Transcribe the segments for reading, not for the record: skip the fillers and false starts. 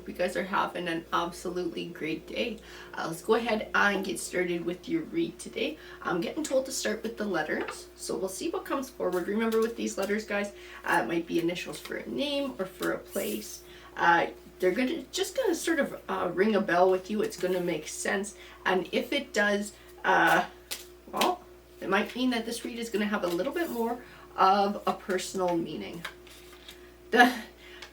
hope you guys are having an absolutely great day. Let's go ahead and get started with your read today. I'm getting told to start with the letters, so we'll see what comes forward. Remember, with these letters, guys, it might be initials for a name or for a place. They're just gonna sort of ring a bell with you. It's gonna make sense, and if it does, well, it might mean that this read is gonna have a little bit more of a personal meaning.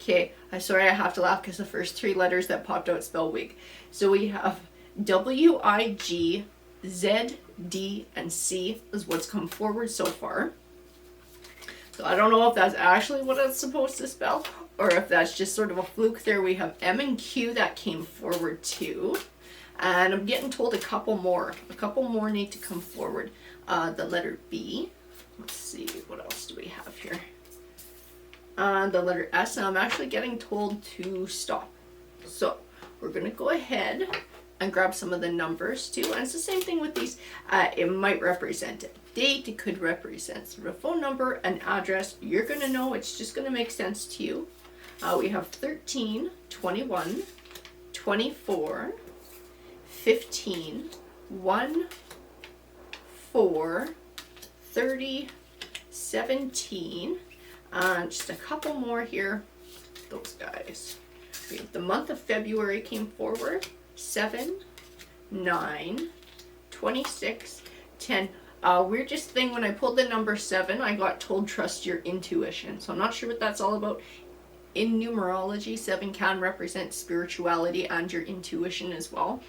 Okay, I'm sorry, I have to laugh because the first three letters that popped out spell wig. So we have W-I-G, Z, D, and C is what's come forward so far. So I don't know if that's actually what it's supposed to spell, or if that's just sort of a fluke there. We have M and Q that came forward too. And I'm getting told a couple more need to come forward. The letter B. Let's see, what else do we have here? The letter S, and I'm actually getting told to stop. So we're going to go ahead and grab some of the numbers too. And it's the same thing with these. It might represent a date. It could represent sort of a phone number, an address. You're going to know. It's just going to make sense to you. We have 13, 21, 24, 15, 1, 4, 30, 17, and just a couple more here. Those guys. We have the month of February came forward. 7, 9, 26, 10. Weirdest thing, when I pulled the number 7, I got told trust your intuition. So I'm not sure what that's all about. In numerology, 7 can represent spirituality and your intuition as well.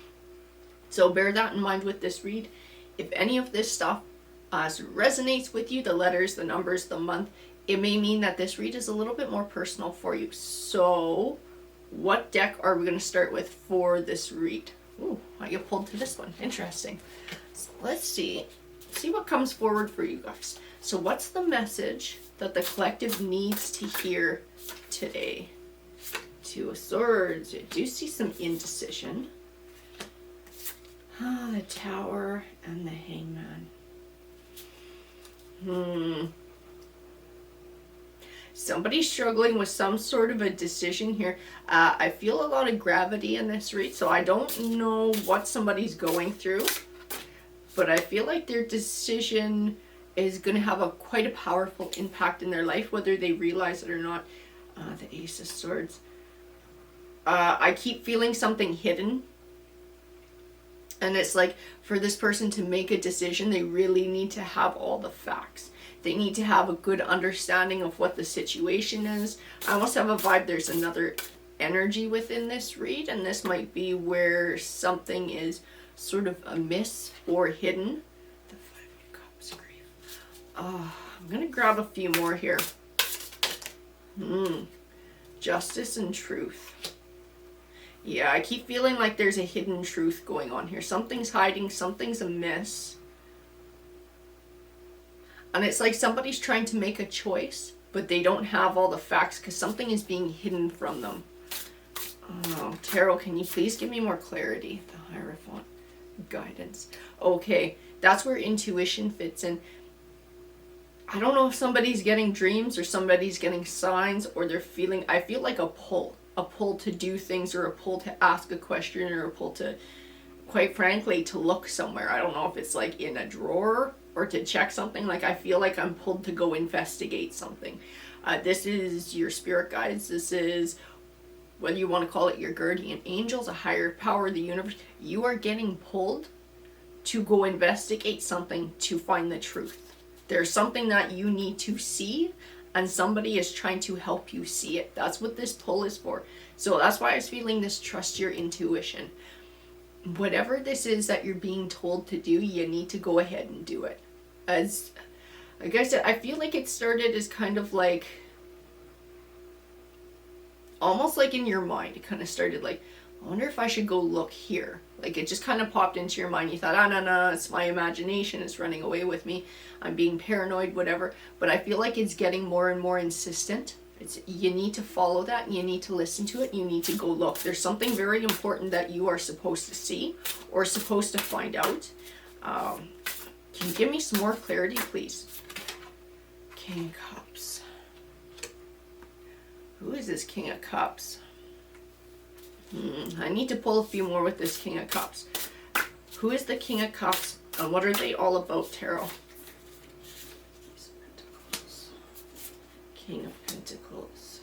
So bear that in mind with this read. If any of this stuff resonates with you, the letters, the numbers, the month, it may mean that this read is a little bit more personal for you. So what deck are we going to start with for this read? Ooh, I get pulled to this one. Interesting. So let's see what comes forward for you guys. So what's the message that the collective needs to hear today? Two of Swords. I do see some indecision. The Tower and the Hangman. Somebody's struggling with some sort of a decision here. I feel a lot of gravity in this read, so I don't know what somebody's going through, but I feel like their decision is going to have quite a powerful impact in their life, whether they realize it or not. The Ace of Swords. I keep feeling something hidden. And it's like, for this person to make a decision, they really need to have all the facts. They need to have a good understanding of what the situation is. I almost have a vibe there's another energy within this read, and this might be where something is sort of amiss or hidden. The Five of Cups, grief. I'm going to grab a few more here. Justice and truth. Yeah, I keep feeling like there's a hidden truth going on here. Something's hiding, something's amiss. And it's like somebody's trying to make a choice, but they don't have all the facts because something is being hidden from them. Oh, Tarot, can you please give me more clarity? The Hierophant. Guidance. Okay, that's where intuition fits in. I don't know if somebody's getting dreams or somebody's getting signs, or they're feeling, I feel like a pull to do things, or a pull to ask a question, or a pull to, quite frankly, to look somewhere. I don't know if it's like in a drawer or to check something. Like, I feel like I'm pulled to go investigate something. This is your spirit guides. This is, whether you want to call it your guardian angels, a higher power, the universe. You are getting pulled to go investigate something, to find the truth. There's something that you need to see, and somebody is trying to help you see it. That's what this pull is for. So that's why I was feeling this trust your intuition. Whatever this is that you're being told to do, you need to go ahead and do it. As like I said, I feel like it started as kind of like, almost like in your mind. It kind of started like, I wonder if I should go look here. Like, it just kind of popped into your mind. You thought, no, it's my imagination. It's running away with me. I'm being paranoid, whatever. But I feel like it's getting more and more insistent. You need to follow that, and you need to listen to it, and you need to go look. There's something very important that you are supposed to see or supposed to find out. Can you give me some more clarity, please? King of Cups. Who is this King of Cups? I need to pull a few more with this King of Cups. Who is the King of Cups and what are they all about, Tarot? King of Pentacles.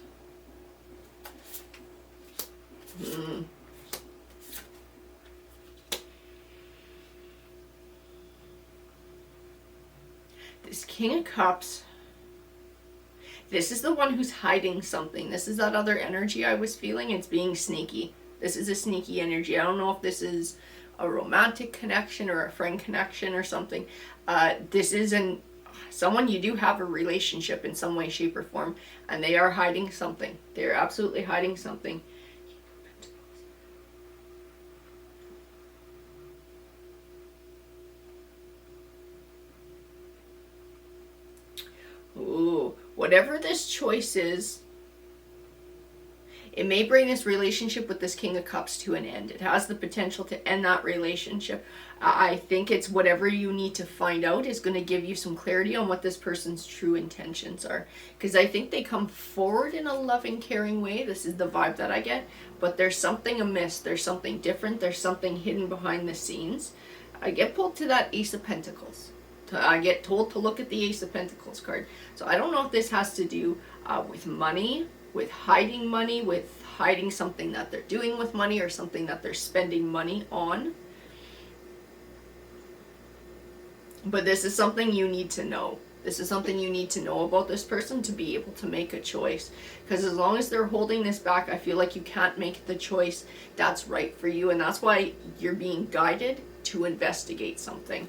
This King of Cups, this is the one who's hiding something. This is that other energy I was feeling. It's being sneaky. This is a sneaky energy. I don't know if this is a romantic connection or a friend connection or something. This is someone you do have a relationship in some way, shape, or form, and they are hiding something. They're absolutely hiding something. Ooh, whatever this choice is, it may bring this relationship with this King of Cups to an end. It has the potential to end that relationship. I think it's whatever you need to find out is going to give you some clarity on what this person's true intentions are. Because I think they come forward in a loving, caring way. This is the vibe that I get. But there's something amiss. There's something different. There's something hidden behind the scenes. I get pulled to that Ace of Pentacles. I get told to look at the Ace of Pentacles card. So I don't know if this has to do with money, with hiding something that they're doing with money or something that they're spending money on. But this is something you need to know. This is something you need to know about this person to be able to make a choice. Because as long as they're holding this back, I feel like you can't make the choice that's right for you. And that's why you're being guided to investigate something.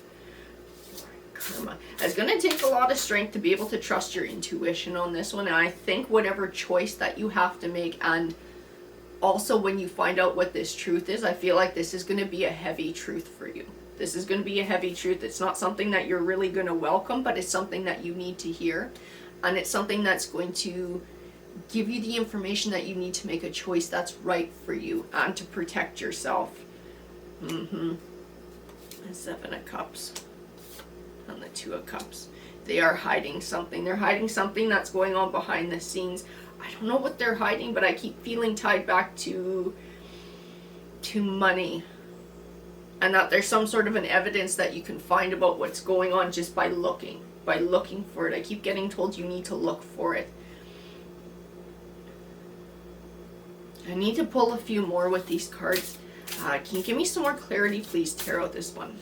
Karma. It's going to take a lot of strength to be able to trust your intuition on this one. And I think whatever choice that you have to make, and also when you find out what this truth is, I feel like this is going to be a heavy truth for you. This is going to be a heavy truth. It's not something that you're really going to welcome, but it's something that you need to hear. And it's something that's going to give you the information that you need to make a choice that's right for you and to protect yourself. The Seven of Cups. And the Two of Cups. They are hiding something. They're hiding something that's going on behind the scenes. I don't know what they're hiding, but I keep feeling tied back to money. And that there's some sort of an evidence that you can find about what's going on just by looking for it. I keep getting told you need to look for it. I need to pull a few more with these cards. Can you give me some more clarity, please, Tarot, this one?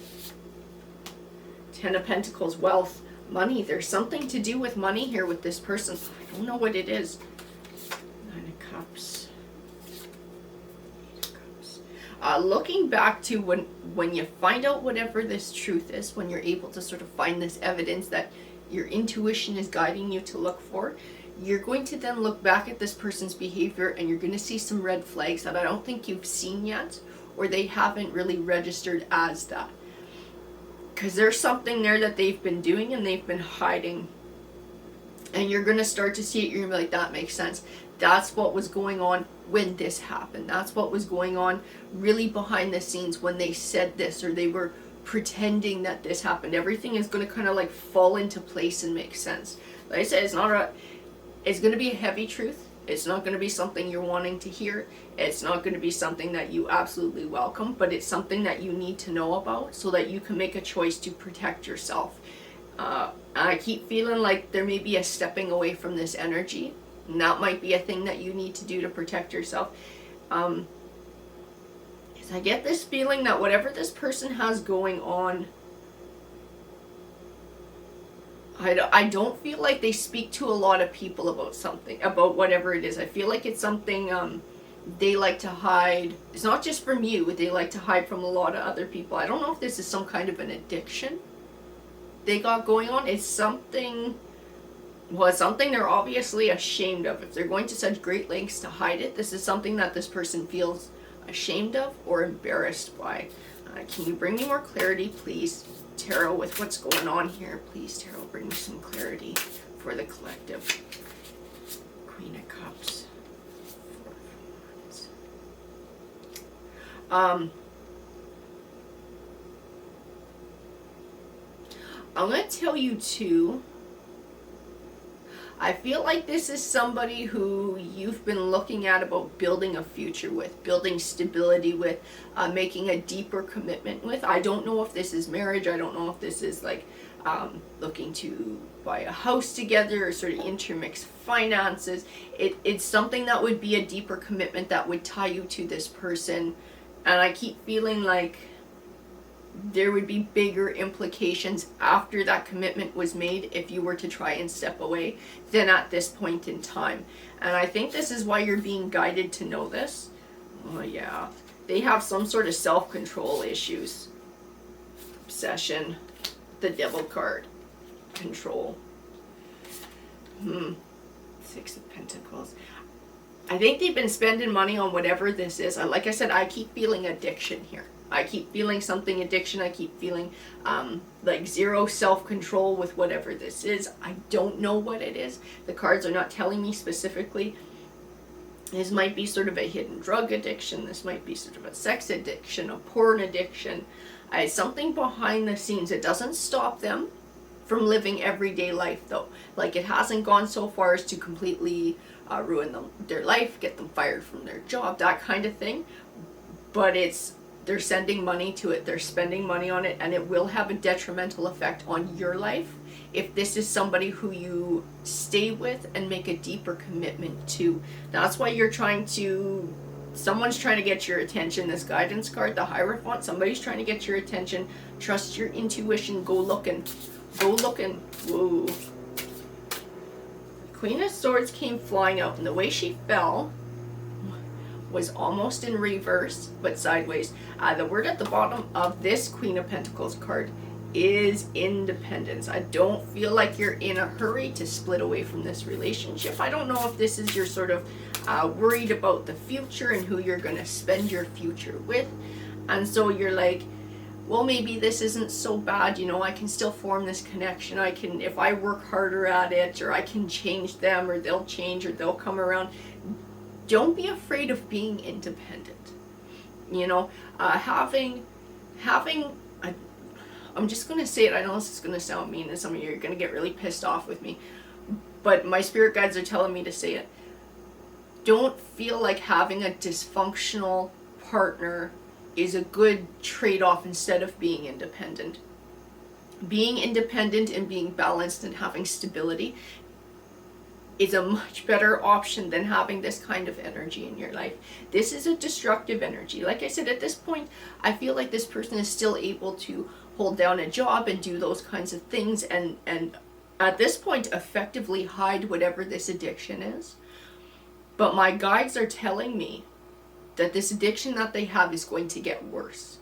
Ten of Pentacles, wealth, money. There's something to do with money here with this person. I don't know what it is. Nine of Cups. Eight of Cups. Looking back to when you find out whatever this truth is, when you're able to sort of find this evidence that your intuition is guiding you to look for, you're going to then look back at this person's behavior and you're going to see some red flags that I don't think you've seen yet, or they haven't really registered as that. Because there's something there that they've been doing and they've been hiding. And you're going to start to see it. You're going to be like, that makes sense. That's what was going on when this happened. That's what was going on really behind the scenes when they said this or they were pretending that this happened. Everything is going to kind of like fall into place and make sense. Like I said, it's going to be a heavy truth. It's not going to be something you're wanting to hear. It's not going to be something that you absolutely welcome, but it's something that you need to know about so that you can make a choice to protect yourself. I keep feeling like there may be a stepping away from this energy, and that might be a thing that you need to do to protect yourself. I get this feeling that whatever this person has going on, I don't feel like they speak to a lot of people about something, about whatever it is. I feel like it's something they like to hide. It's not just from you, they like to hide from a lot of other people. I don't know if this is some kind of an addiction they got going on. It's something they're obviously ashamed of. If they're going to such great lengths to hide it, this is something that this person feels ashamed of or embarrassed by. Can you bring me more clarity, please, Tarot, with what's going on here? Please, Tarot, bring me some clarity for the collective. Queen of Cups. Four of Wands. I'm going to tell you too, I feel like this is somebody who you've been looking at about building a future with, building stability with, making a deeper commitment with. I don't know if this is marriage. I don't know if this is like looking to buy a house together or sort of intermix finances. It's something that would be a deeper commitment that would tie you to this person. And I keep feeling like there would be bigger implications after that commitment was made if you were to try and step away than at this point in time. And I think this is why you're being guided to know this. Oh yeah, they have some sort of self-control issues. Obsession, the devil card, control. Six of Pentacles. I think they've been spending money on whatever this is. Like I said, I keep feeling addiction here. I keep feeling something addiction. I keep feeling like zero self-control with whatever this is. I don't know what it is. The cards are not telling me specifically. This might be sort of a hidden drug addiction. This might be sort of a sex addiction, a porn addiction. Something behind the scenes. It doesn't stop them from living everyday life though. Like it hasn't gone so far as to completely ruin their life, get them fired from their job, that kind of thing. But they're sending money to it, they're spending money on it, and it will have a detrimental effect on your life if this is somebody who you stay with and make a deeper commitment to. That's why someone's trying to get your attention. This guidance card, the Hierophant, somebody's trying to get your attention. Trust your intuition, go looking. Whoa. Queen of Swords came flying out, and the way she fell was almost in reverse, but sideways. The word at the bottom of this Queen of Pentacles card is independence. I don't feel like you're in a hurry to split away from this relationship. I don't know if this is you're sort of worried about the future and who you're going to spend your future with. And so you're like, well, maybe this isn't so bad, I can still form this connection. If I work harder at it, or I can change them, or they'll change, or they'll come around. Don't be afraid of being independent. I'm just going to say it. I know this is going to sound mean, and some of you are going to get really pissed off with me, but my spirit guides are telling me to say it. Don't feel like having a dysfunctional partner is a good trade-off instead of being independent. Being independent and being balanced and having stability is a much better option than having this kind of energy in your life. This is a destructive energy. Like I said, at this point, I feel like this person is still able to hold down a job and do those kinds of things, and at this point effectively hide whatever this addiction is. But my guides are telling me that this addiction that they have is going to get worse.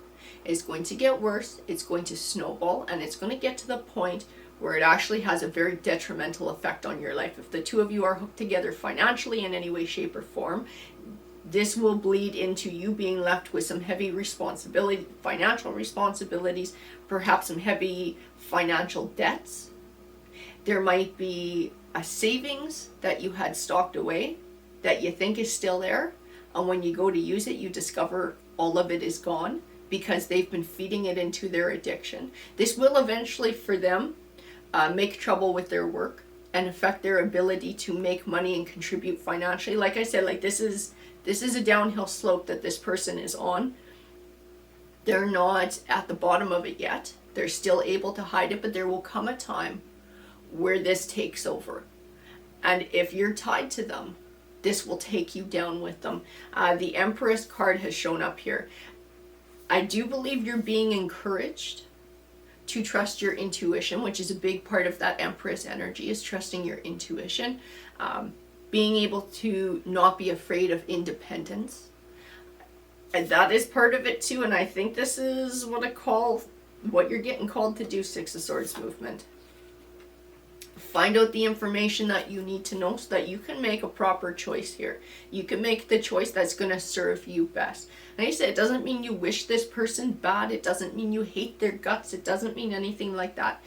It's going to get worse, it's going to snowball, and it's going to get to the point where it actually has a very detrimental effect on your life. If the two of you are hooked together financially in any way, shape, or form, this will bleed into you being left with some heavy responsibility, financial responsibilities, perhaps some heavy financial debts. There might be a savings that you had stocked away that you think is still there, and when you go to use it, you discover all of it is gone because they've been feeding it into their addiction. This will eventually, for them, make trouble with their work and affect their ability to make money and contribute financially. Like I said, this is a downhill slope that this person is on. They're not at the bottom of it yet. They're still able to hide it, but there will come a time where this takes over. And if you're tied to them, this will take you down with them. The Empress card has shown up here. I do believe you're being encouraged to trust your intuition, which is a big part of that Empress energy, is trusting your intuition. Being able to not be afraid of independence. And that is part of it too, and I think this is what you're getting called to do, Six of Swords movement. Find out the information that you need to know so that you can make a proper choice here. You can make the choice that's going to serve you best. And I said, it doesn't mean you wish this person bad. It doesn't mean you hate their guts. It doesn't mean anything like that.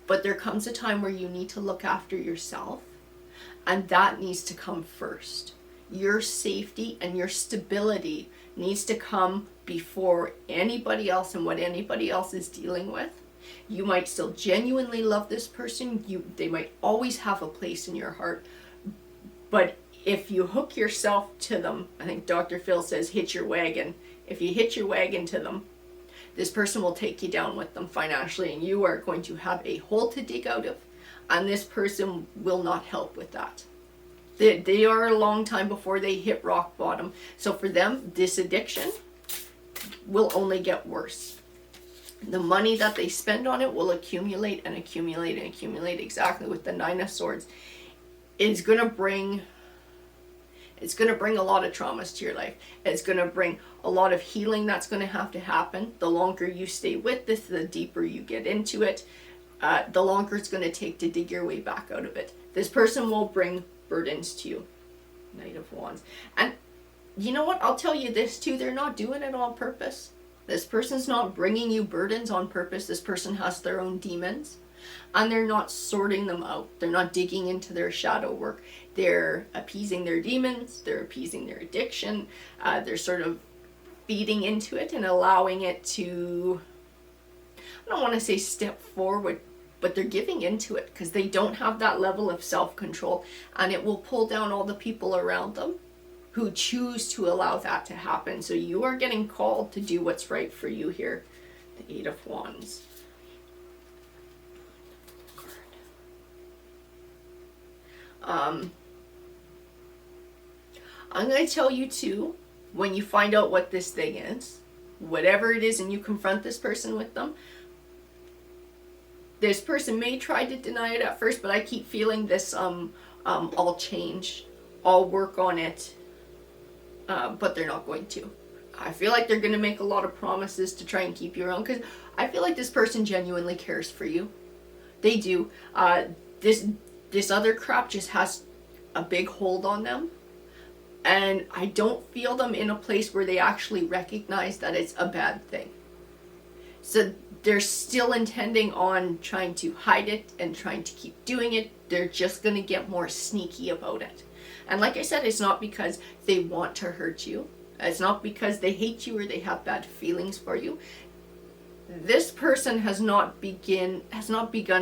But there comes a time where you need to look after yourself. And that needs to come first. Your safety and your stability needs to come before anybody else and what anybody else is dealing with. You might still genuinely love this person. They might always have a place in your heart. But if you hook yourself to them, I think Dr. Phil says hitch your wagon. If you hitch your wagon to them, this person will take you down with them financially, and you are going to have a hole to dig out of, and this person will not help with that. They are a long time before they hit rock bottom. So for them, this addiction will only get worse. The money that they spend on it will accumulate and accumulate and accumulate, exactly with the Nine of Swords. It's going to bring a lot of traumas to your life. It's going to bring a lot of healing that's going to have to happen. The longer you stay with this, the deeper you get into it, the longer it's going to take to dig your way back out of it. This person will bring burdens to you. Knight of Wands. And you know what? I'll tell you this too. They're not doing it on purpose. This person's not bringing you burdens on purpose. This person has their own demons, and they're not sorting them out. They're not digging into their shadow work. They're appeasing their demons. They're appeasing their addiction. They're sort of feeding into it and allowing it to, I don't want to say step forward, but they're giving into it because they don't have that level of self-control, and it will pull down all the people around them who choose to allow that to happen. So you are getting called to do what's right for you here. The Eight of Wands. I'm going to tell you too, when you find out what this thing is, whatever it is, and you confront this person with them, this person may try to deny it at first, but I keep feeling this, I'll change, I'll work on it, but they're not going to. I feel like they're going to make a lot of promises to try and keep you around, because I feel like this person genuinely cares for you. They do. This other crap just has a big hold on them, and I don't feel them in a place where they actually recognize that it's a bad thing. So they're still intending on trying to hide it and trying to keep doing it. They're just going to get more sneaky about it. And like I said, it's not because they want to hurt you. It's not because they hate you or they have bad feelings for you. This person has not begun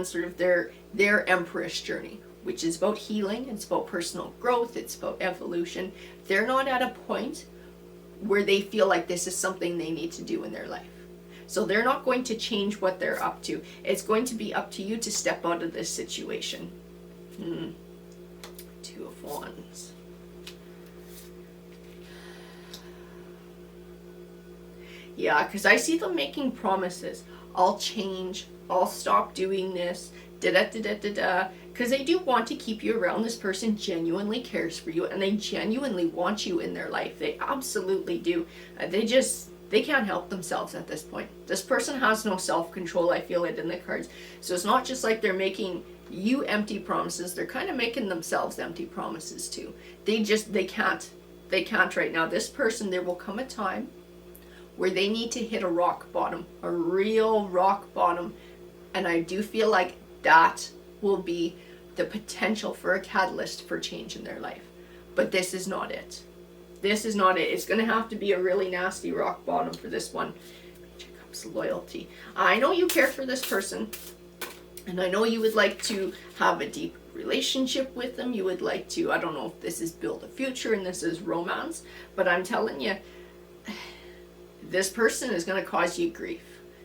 sort of their Empress journey, which is about healing, it's about personal growth, it's about evolution. They're not at a point where they feel like this is something they need to do in their life. So they're not going to change what they're up to. It's going to be up to you to step out of this situation. Two of Wands. Yeah, because I see them making promises. I'll change. I'll stop doing this. Da-da-da-da-da-da. Because they do want to keep you around. This person genuinely cares for you, and they genuinely want you in their life. They absolutely do. They can't help themselves at this point. This person has no self-control. I feel it in the cards. So it's not just like they're making you empty promises. They're kind of making themselves empty promises too. They can't right now. This person, there will come a time where they need to hit a rock bottom, a real rock bottom. And I do feel like that will be the potential for a catalyst for change in their life. But this is not it. This is not it. It's going to have to be a really nasty rock bottom for this one. Page of Cups, loyalty. I know you care for this person, and I know you would like to have a deep relationship with them. You would like to, I don't know if this is build a future and this is romance, but I'm telling you, this person is going to cause you grief.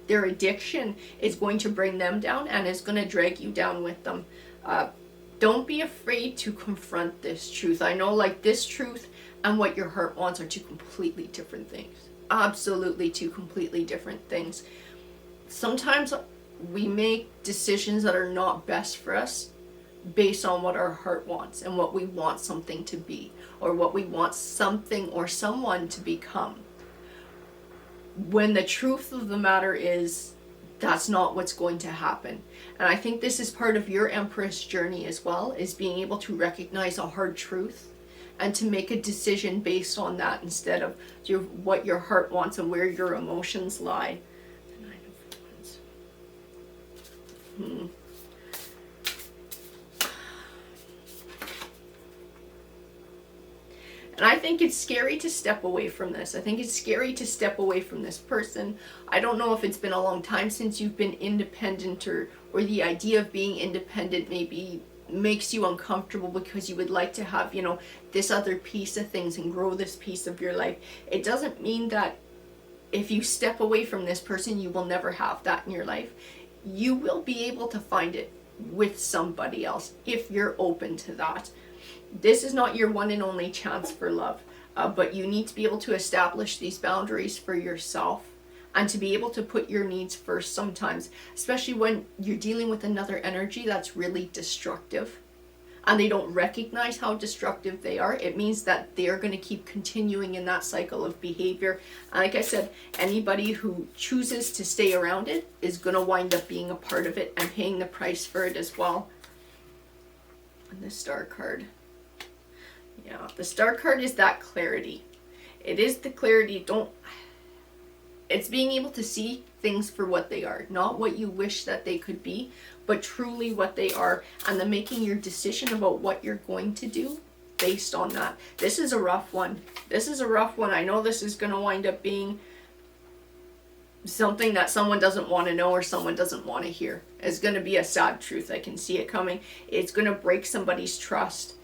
Their addiction is going to bring them down, and it's going to drag you down with them. Don't be afraid to confront this truth. I know, like, this truth and what your heart wants are two completely different things. Absolutely two completely different things. Sometimes we make decisions that are not best for us based on what our heart wants and what we want something to be, or what we want something or someone to become. When the truth of the matter is, that's not what's going to happen. And I think this is part of your Empress journey as well, is being able to recognize a hard truth and to make a decision based on that instead of what your heart wants and where your emotions lie. The Nine of Wands. And I think it's scary to step away from this. I think it's scary to step away from this person. I don't know if it's been a long time since you've been independent, or the idea of being independent maybe makes you uncomfortable because you would like to have, you know, this other piece of things and grow this piece of your life. It doesn't mean that if you step away from this person, you will never have that in your life. You will be able to find it with somebody else if you're open to that. This is not your one and only chance for love, but you need to be able to establish these boundaries for yourself and to be able to put your needs first sometimes, especially when you're dealing with another energy that's really destructive and they don't recognize how destructive they are. It means that they are going to keep continuing in that cycle of behavior. And like I said, anybody who chooses to stay around it is going to wind up being a part of it and paying the price for it as well. And the Star card. Yeah, the Star card is that clarity. It is the clarity. It's being able to see things for what they are, not what you wish that they could be, but truly what they are, and then making your decision about what you're going to do based on that. This is a rough one. This is a rough one. I know this is going to wind up being something that someone doesn't want to know or someone doesn't want to hear. It's going to be a sad truth. I can see it coming. It's going to break somebody's trust.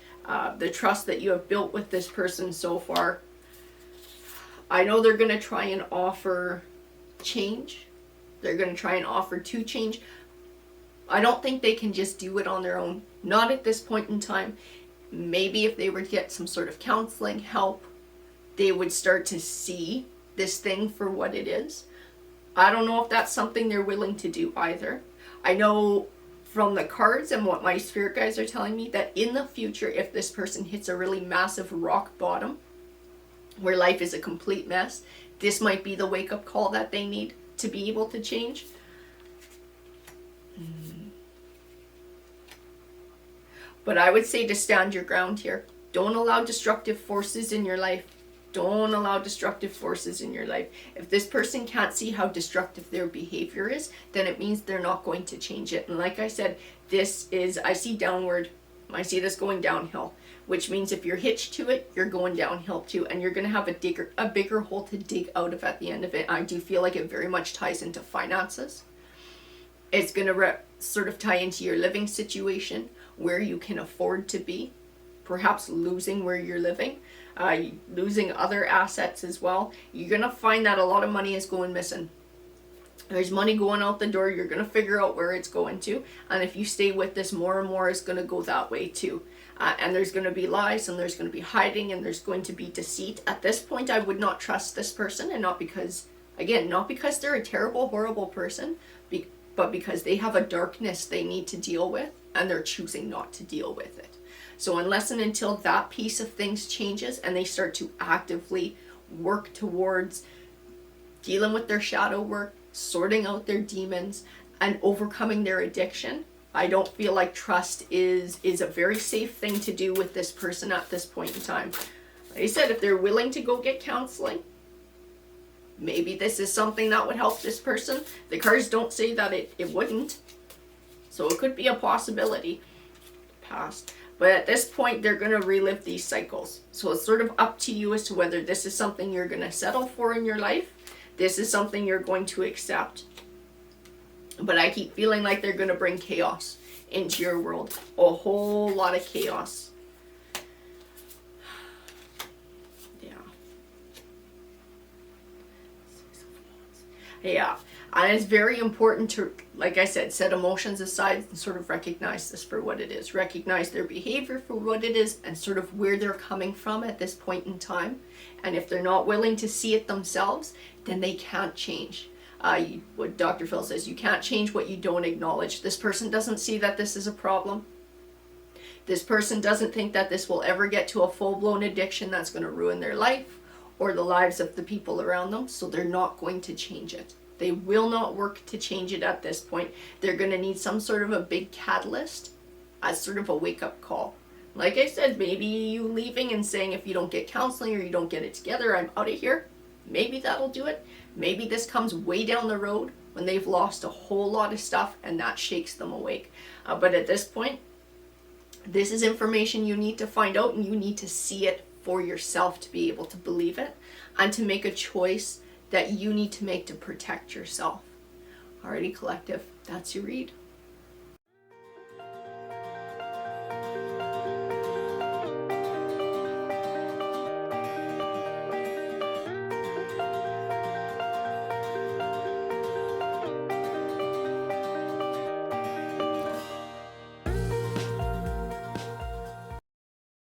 The trust that you have built with this person so far. I know they're going to try and offer change. They're going to try and offer to change. I don't think they can just do it on their own. Not at this point in time. Maybe if they were to get some sort of counseling help, they would start to see this thing for what it is. I don't know if that's something they're willing to do either. I know from the cards and what my spirit guides are telling me that in the future, if this person hits a really massive rock bottom where life is a complete mess, this might be the wake-up call that they need to be able to change. But I would say to stand your ground here. Don't allow destructive forces in your life. Don't allow destructive forces in your life. If this person can't see how destructive their behavior is, then it means they're not going to change it. And like I said, I see downward. I see this going downhill, which means if you're hitched to it, you're going downhill too, and you're going to have a bigger hole to dig out of at the end of it. I do feel like it very much ties into finances. It's going to sort of tie into your living situation, where you can afford to be, perhaps losing where you're living. Losing other assets as well. You're going to find that a lot of money is going missing. There's money going out the door. You're going to figure out where it's going to. And if you stay with this, more and more is going to go that way too. And there's going to be lies, and there's going to be hiding, and there's going to be deceit. At this point, I would not trust this person, and not because they're a terrible, horrible person, but because they have a darkness they need to deal with, and they're choosing not to deal with it. So unless and until that piece of things changes and they start to actively work towards dealing with their shadow work, sorting out their demons, and overcoming their addiction, I don't feel like trust is a very safe thing to do with this person at this point in time. Like I said, if they're willing to go get counseling, maybe this is something that would help this person. The cards don't say that it wouldn't. So it could be a possibility. Past. But at this point, they're going to relive these cycles. So it's sort of up to you as to whether this is something you're going to settle for in your life. This is something you're going to accept. But I keep feeling like they're going to bring chaos into your world. A whole lot of chaos. Yeah. And it's very important to, like I said, set emotions aside and sort of recognize this for what it is. Recognize their behavior for what it is and sort of where they're coming from at this point in time. And if they're not willing to see it themselves, then they can't change. What Dr. Phil says, you can't change what you don't acknowledge. This person doesn't see that this is a problem. This person doesn't think that this will ever get to a full-blown addiction that's going to ruin their life or the lives of the people around them. So they're not going to change it. They will not work to change it at this point. They're going to need some sort of a big catalyst as sort of a wake-up call. Like I said, maybe you leaving and saying, if you don't get counseling or you don't get it together, I'm out of here. Maybe that'll do it. Maybe this comes way down the road when they've lost a whole lot of stuff and that shakes them awake. But at this point, this is information you need to find out and you need to see it for yourself to be able to believe it and to make a choice that you need to make to protect yourself. Alrighty, collective, that's your read.